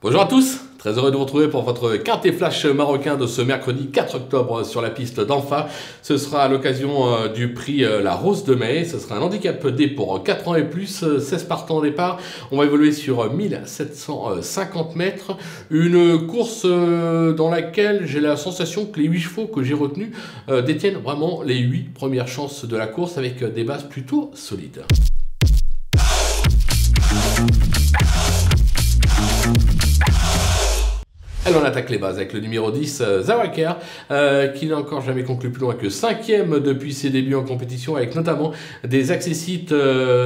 Bonjour à tous, très heureux de vous retrouver pour votre quintet flash marocain de ce mercredi 4 octobre sur la piste d'Anfa. Ce sera à l'occasion du prix La Rose de Mai. Ce sera un handicap D pour 4 ans et plus, 16 partants au départ. On va évoluer sur 1750 mètres. Une course dans laquelle j'ai la sensation que les 8 chevaux que j'ai retenus détiennent vraiment les 8 premières chances de la course avec des bases plutôt solides. Elle en attaque les bases avec le numéro 10, Zawaker, qui n'a encore jamais conclu plus loin que 5e depuis ses débuts en compétition, avec notamment des accessites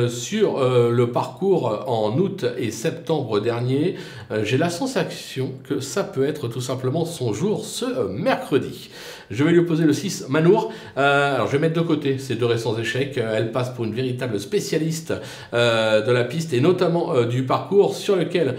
sur le parcours en août et septembre dernier. J'ai la sensation que ça peut être tout simplement son jour ce mercredi. Je vais lui opposer le 6, Manour. Alors je vais mettre de côté ces deux récents échecs. Elle passe pour une véritable spécialiste de la piste et notamment du parcours sur lequel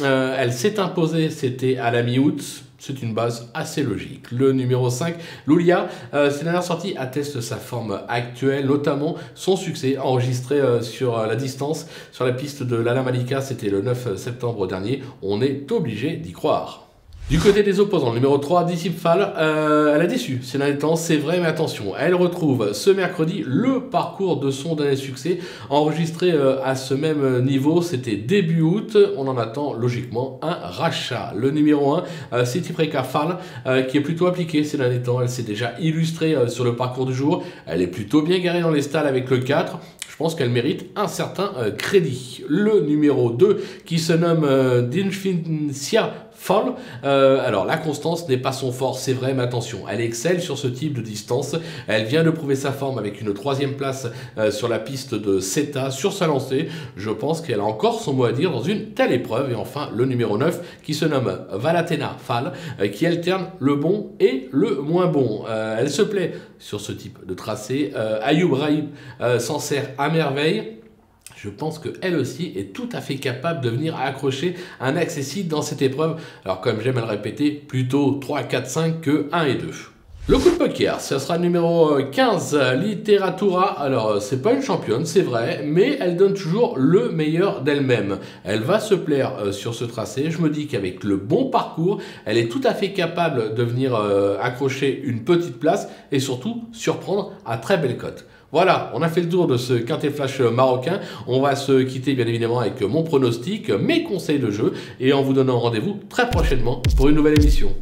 elle s'est imposée. C'était à la mi-août. C'est une base assez logique. Le numéro 5, Lulia, ses dernières sorties attestent sa forme actuelle, notamment son succès enregistré sur la distance, sur la piste de l'Ala Malika, c'était le 9 septembre dernier. On est obligé d'y croire. Du côté des opposants, le numéro 3, Discipfal, elle a déçu ces derniers temps, c'est vrai, mais attention, elle retrouve ce mercredi le parcours de son dernier succès, enregistré à ce même niveau, c'était début août, on en attend logiquement un rachat. Le numéro 1, Citypreka Fall, qui est plutôt appliquée ces derniers temps, elle s'est déjà illustrée sur le parcours du jour, elle est plutôt bien garée dans les stalles avec le 4, je pense qu'elle mérite un certain crédit. Le numéro 2, qui se nomme Dinfincia Fall. Alors la constance n'est pas son fort, c'est vrai, mais attention, elle excelle sur ce type de distance. Elle vient de prouver sa forme avec une 3e place sur la piste de CETA sur sa lancée. Je pense qu'elle a encore son mot à dire dans une telle épreuve. Et enfin, le numéro 9 qui se nomme Valatena Fall, qui alterne le bon et le moins bon. Elle se plaît sur ce type de tracé. Ayoub Raïb s'en sert à merveille. Je pense qu'elle aussi est tout à fait capable de venir accrocher un accessible dans cette épreuve. Alors comme j'aime à le répéter, plutôt 3, 4, 5 que 1 et 2. Le coup de poker, ce sera le numéro 15, Literatura. Alors, c'est pas une championne, c'est vrai, mais elle donne toujours le meilleur d'elle-même. Elle va se plaire sur ce tracé. Je me dis qu'avec le bon parcours, elle est tout à fait capable de venir accrocher une petite place et surtout surprendre à très belle cote. Voilà, on a fait le tour de ce quintet flash marocain. On va se quitter bien évidemment avec mon pronostic, mes conseils de jeu et en vous donnant rendez-vous très prochainement pour une nouvelle émission.